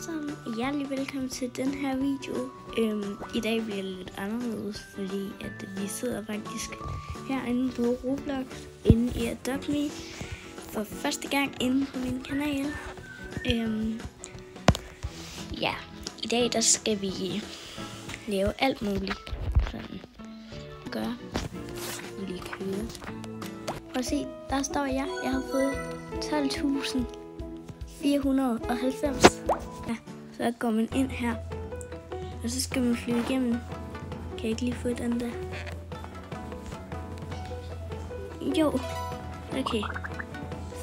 alle sammen, hjertelig velkommen til den her video. I dag bliver det lidt anderledes, fordi at vi sidder faktisk herinde på Roblox, inde i Adopt Me, for første gang inde på min kanal. Ja, i dag der skal vi lave alt muligt. Sådan, gøre. Vi lige køre. Prøv at se, der står jeg. Jeg har fået 12.490. Ja, så går man ind her. Og så skal man flyve igennem. Kan jeg ikke lige få den der? Jo. Okay.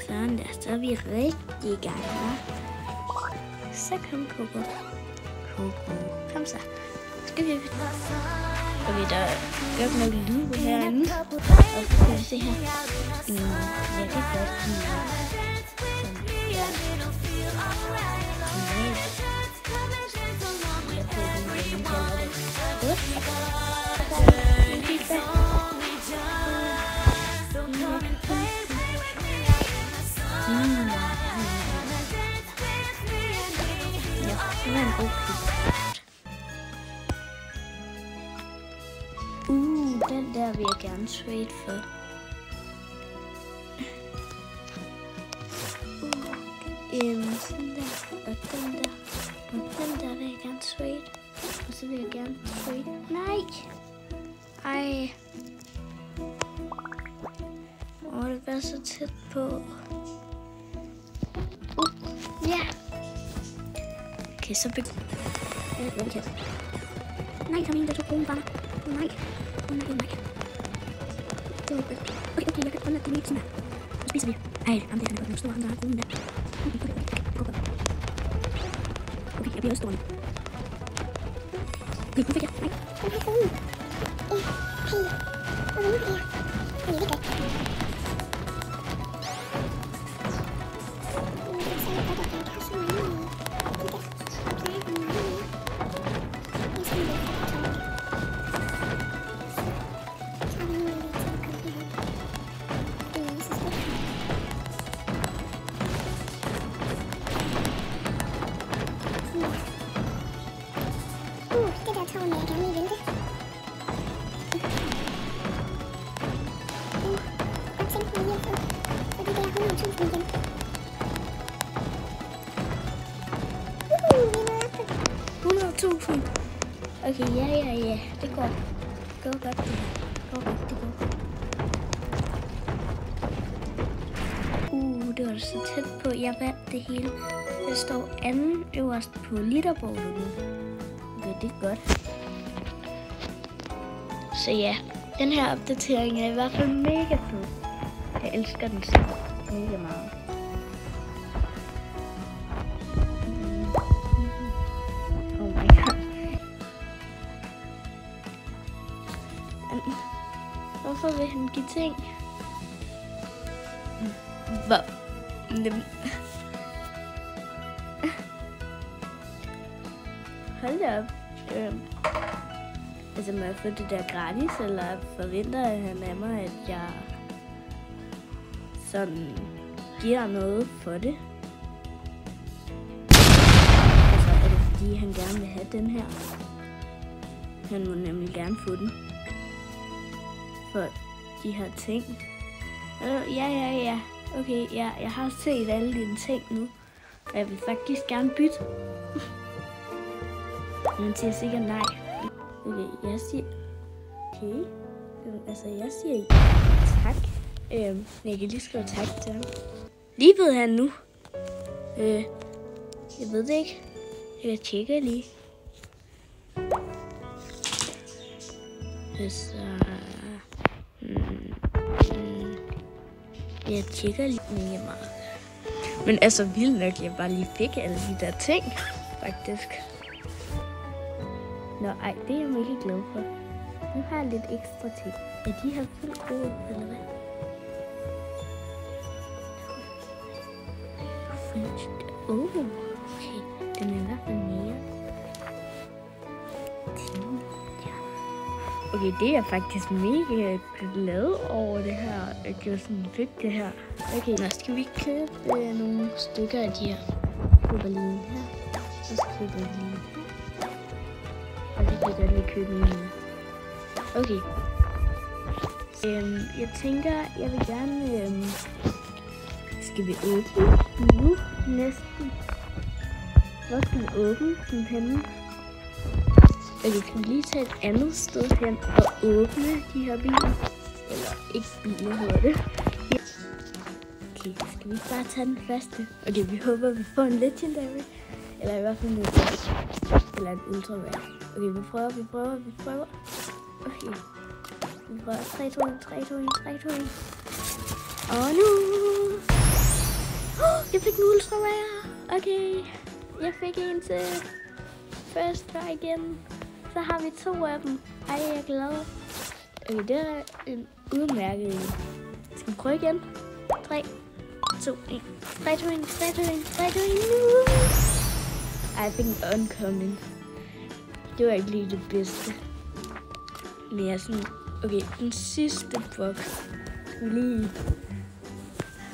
Sådan der. Så er vi rigtig i gang, hva'? Så kom Coco. Kom så. Skal vi... Okay, der er godt nok lyd herinde. Og skal vi se her. Jeg kan godt lide den der vil jeg gerne trade for. Sådan der, og den der, og den der vil jeg gerne trade. Og så vil jeg gerne trade. Nej! Ej. Det var så tæt på. Ja. Okay, så nej, kom ind, der tog kronen fra mig. Nej. Nej. Okay, jeg kan kun lade det lige sådan her. Så spiser vi. Ej, ham der, han er godt nok stor, ham der har kronen der. Okay, jeg bliver også stor nu. Okay, nu fik jeg. Nej. Den har kronen. Okay, ja. Det går godt det her. Det går. Det var så tæt på. Jeg vandt det hele. Jeg står anden øverst på leaderboardet nu. Okay, det er godt. Så ja, den her opdatering er i hvert fald mega fed. Jeg elsker den så mega meget. Hvorfor vil han give ting? Hvad? Hold da op. Altså må jeg få det der gratis, eller forventer han af mig, at jeg sådan giver noget for det? Altså er det fordi han gerne vil have den her? Han må nemlig gerne få den. For de her ting. Ja. Okay, ja, jeg har set alle dine ting nu. Og jeg vil faktisk gerne bytte. Man siger sikkert nej. Okay, jeg siger... Okay. Altså, jeg siger tak. Jeg kan lige skrive tak til ham. Lige ved han nu. Jeg ved det ikke. Jeg tjekker lige. Så... Jeg tjekker lige mega meget. Men altså vildt nok, jeg bare lige fik alle de der ting, faktisk. Nå, ej, det er jeg mega glad for. Nu har jeg lidt ekstra ting. Er de her fuldt gode, eller hvad? Okay. Den er i hvert fald mere. Okay, det er faktisk mega glad over det her, at jeg sådan fik det her. Okay, nu skal vi købe nogle stykker af de her Berlin her. Og så køber vi lige her. Og så kan jeg lige købe en mere. Okay. Jeg tænker, jeg vil gerne... skal vi åbne nu? Næsten. Hvor skal vi åbne den henne? Okay, skal vi lige tage et andet sted hen og åbne de her biler? Eller ikke biler, hedder det. Okay, skal vi ikke bare tage den første? Okay, vi håber, vi får en legendary. Eller i hvert fald en eller en ultra rare. Okay, vi prøver. Okay. Vi prøver 3, 2, 1, 3, 2, 1, 3, 2, 1. Og nu! Jeg fik en ultra rare. Okay. Jeg fik en til first try igen. Så har vi 2 af dem. Ej, jeg er glad. Okay, det er en udmærket en. Skal vi prøve igen? 3, 2, 1. 3, 2, 1, 3, 2, 1, 3, 2, 1. Nu! Ej, jeg fik en uncommon. Det var ikke lige det bedste. Men jeg er sådan... Okay, den sidste box. Skal vi lige...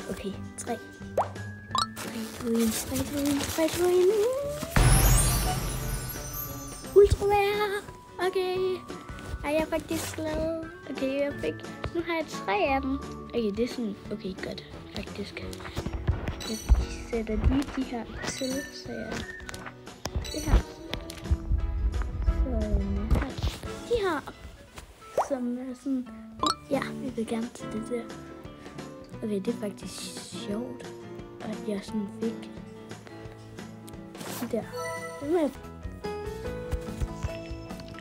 Okay, 3. 3, 2, 1, 3, 2, 1, 3, 2, 1. Ultra rare. Okay. Ej, jeg er faktisk glad. Okay, jeg fik... Nu har jeg 3 af dem. Okay, det er sådan... Okay, godt. Faktisk. Jeg sætter lige de her til, så jeg... Det her. Så her. De her. Som er sådan... Ja, vi vil gerne til det der. Okay, det er faktisk sjovt, at jeg sådan fik de der.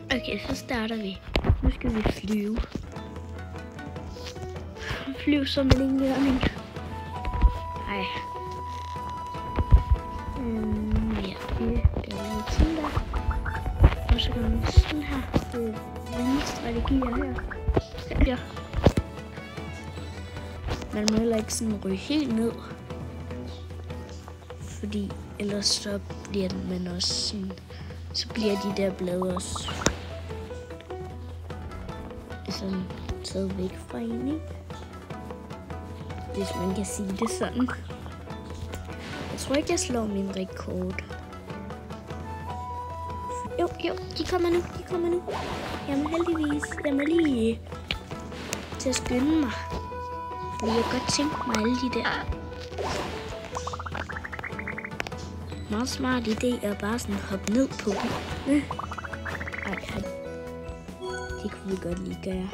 Okay, så starter vi. Nu skal vi flyve. Flyv som en indgørning. Ej. Ja, vi gør lidt sådan der. Og så gør vi sådan her. Det er mine strategier her. Ja. Man må heller ikke sådan ryge helt ned. Fordi ellers så bliver man også sådan... Så bliver de der blade også sådan taget væk fra en, ikke? Hvis man kan sige det sådan. Jeg tror ikke, jeg slår min rekord. Jo, de kommer nu. Jamen heldigvis, jeg må lige til at skynde mig. Fordi jeg kan godt tænke mig alle de der. Meget smart idé at bare sådan hoppe ned på dem. Ej, det kunne vi godt lige gøre,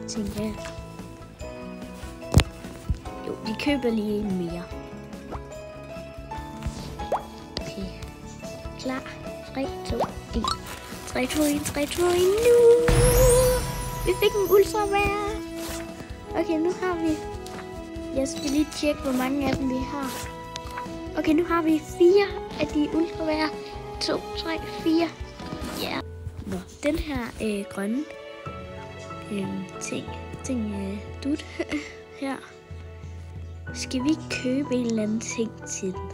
tænker jeg. Jo, vi køber lige en mere. Okay. Klar. 3, 2, 1. 3, 2, 1, 3, 2, 1. Nu! Vi fik en ultra rare. Okay, nu har vi... Jeg skal lige tjekke, hvor mange af dem vi har. Okay, nu har vi 4 af de ultra rare. 2, 3, 4. Ja. Yeah. Nå, den her grønne ting dut her. Skal vi ikke købe en eller anden ting til den?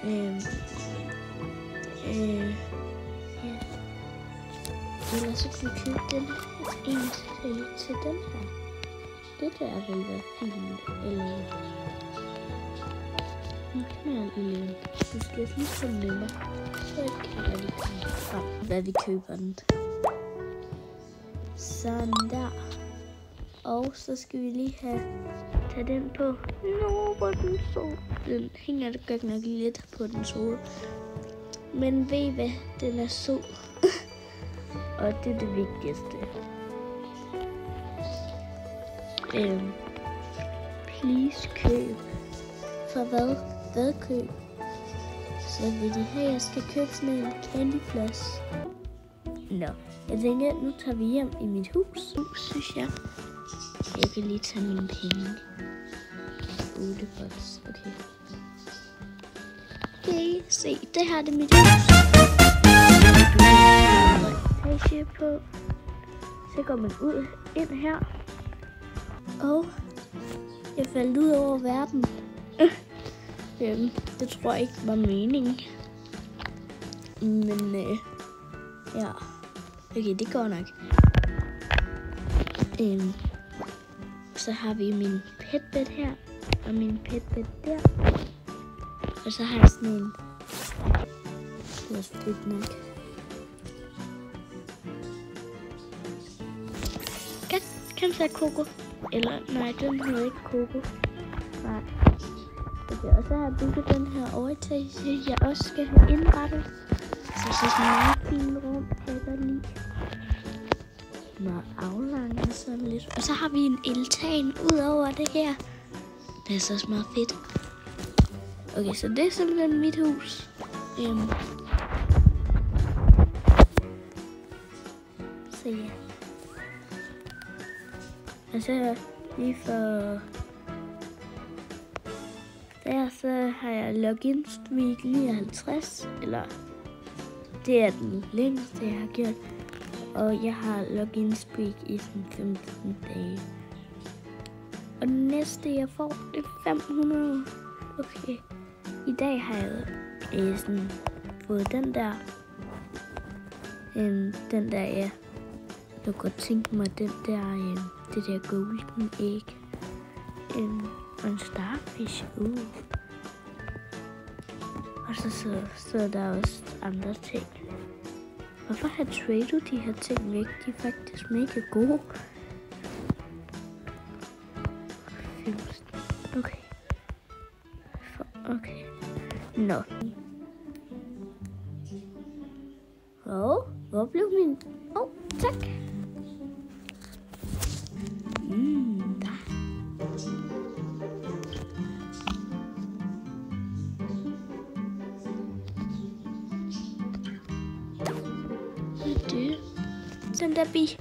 Ja. Eller så kan vi købe den en til den her. Det der vil være fint. Eller... Come on, Ellen. Du skal lige få nummer. Så kan jeg lige komme frem, hvad vi køber den. Sådan der. Og så skal vi lige tage den på. Nå, hvor den så. Den hænger godt nok lidt på den så. Men ved I hvad? Den er sød. Og det er det vigtigste. Please køb. For hvad? Hvad køb? Så vil de have, at jeg skal købe sådan en candyfloss. Nå, jeg tænker, nu tager vi hjem i mit hus. Synes jeg. Jeg kan lige tage mine penge. 8 bucks, okay. Okay, se, det her det er mit hus. Etage på. Så går man ud ind her. Og jeg faldt ud over verden. Det tror jeg ikke var meningen. Men ja. Okay, det går nok. Så har vi min petbed her. Og min petbed der. Og så har jeg sådan en. Det er også fedt nok. Kan så Coco? Eller nej, den hedder ikke Coco. Nej. Okay, og så har jeg bygget den her overetage, jeg også skal have indrettet. Så sådan en meget fin rum, kan jeg godt lide. Meget aflang og sådan lidt. Og så har vi en altan ud over det her. Det er så meget fedt. Okay, så det er simpelthen mit hus. Så ja. Og så lige for... Der så har jeg login streak 59, eller det er den længste jeg har gjort. Og jeg har login streak i sådan 15 dage. Og det næste jeg får, det er 500. Okay. I dag har jeg sådan fået den der. Den der, ja. Jeg kunne godt tænke mig den der, det der golden egg. Og en starfish. Og så er der også andre ting. Hvorfor har Trado de her ting væk? De er faktisk mega gode. Okay. Okay. Nå. Hvor blev min... tak. Den der bi.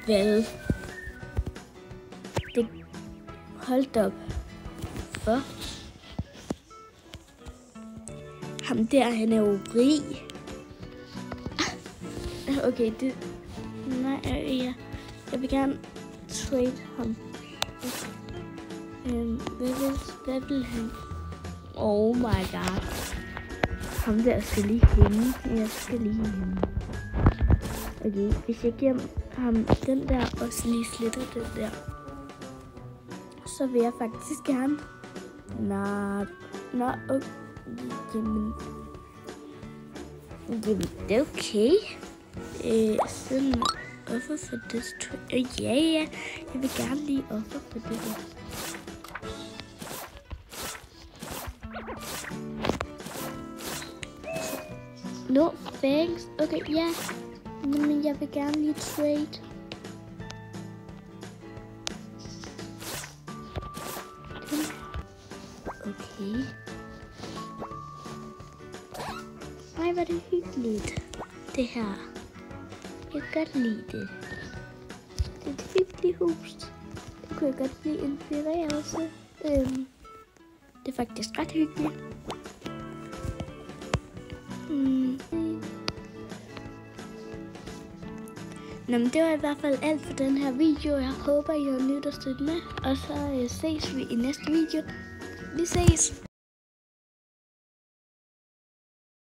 Hvad? Det holdt op. For ham der, han er jo rig. Okay, det... Nej, jeg vil gerne trade ham. Hvad vil han? Oh my god. Ham der skal lige hænge. Jeg skal lige hænge. Okay, hvis jeg giver ham den der, og så lige sletter den der, så vil jeg faktisk gerne. Okay. Jamen, det er okay. Sådan offer for this trade. Ja, jeg vil gerne lige offer på det her. No thanks. Okay, ja. Men jeg vil gerne lige trade. Okay. Ej, hvor er det hyggeligt. Det her. Jeg kan godt lide det. Det er et hyggeligt hus. Det kunne jeg godt blive inspireret til. Det er faktisk ret hyggeligt. Nå, men det var i hvert fald alt for den her video. Jeg håber, I har nydt at støtte med. Og så ses vi i næste video. Vi ses!